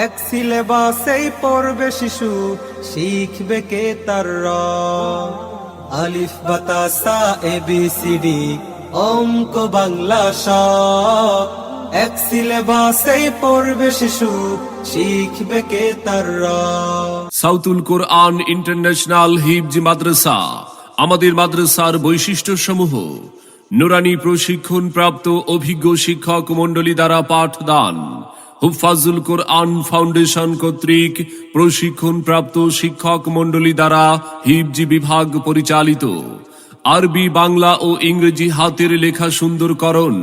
এক সিলেবাসেই পড়বে শিশু, শিখবে কে তার র, আলিফ বাতা সা ABCD, অঙ্ক বাংলা স। এক সিলেবাসেই পড়বে শিশু, শিখবে কে তার র। সাউতুল কোরআন ইন্টারন্যাশনাল হিফজ মাদ্রাসা। আমাদের মাদ্রাসার বৈশিষ্ট্য সমূহ: নুরানি প্রশিক্ষণ প্রাপ্ত অভিজ্ঞ শিক্ষক মণ্ডলী দ্বারা পাঠদান, হুফাজুল কোরআন ফাউন্ডেশন কর্তৃক প্রশিক্ষণ প্রাপ্ত শিক্ষক মণ্ডলী দ্বারা হিফজ বিভাগ পরিচালিত, আরবি, বাংলা ও ইংরেজি হাতের লেখা সুন্দরকরণ,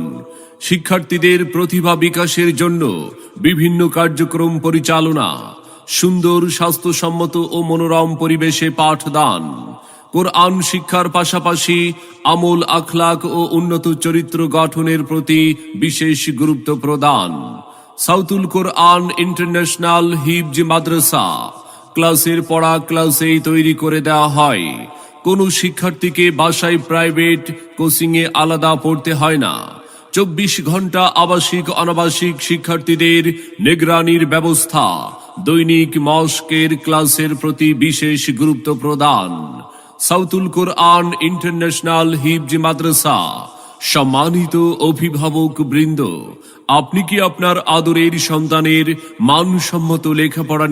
শিক্ষার্থীদের প্রতিভা বিকাশের জন্য বিভিন্ন কার্যক্রম পরিচালনা, সুন্দর, স্বাস্থ্যসম্মত ও মনোরম পরিবেশে পাঠদান, কোরআন শিক্ষার পাশাপাশি আমল, আখলাক ও উন্নত চরিত্র গঠনের প্রতি বিশেষ গুরুত্ব প্রদান। সাউতুল কোরআন ইন্টারন্যাশনাল হিফজ মাদ্রাসা। ক্লাসের পড়া ক্লাসেই তৈরি করে দেওয়া হয়। কোনো শিক্ষার্থীকে বাসায় প্রাইভেট কোচিংয়ে আলাদা পড়তে হয় না। 24 ঘন্টা আবাসিক অনাবাসিক শিক্ষার্থীদের নিগরানির ব্যবস্থা। দৈনিক মস্কের ক্লাসের প্রতি বিশেষ গুরুত্ব প্রদান। সাউতুল কোরআন ইন্টারন্যাশনাল হিফজ মাদ্রাসা। সম্মানিত অভিভাবক বৃন্দ, আপনি কি আপনার আদরের সন্তানের মানসম্মত লেখাপড়া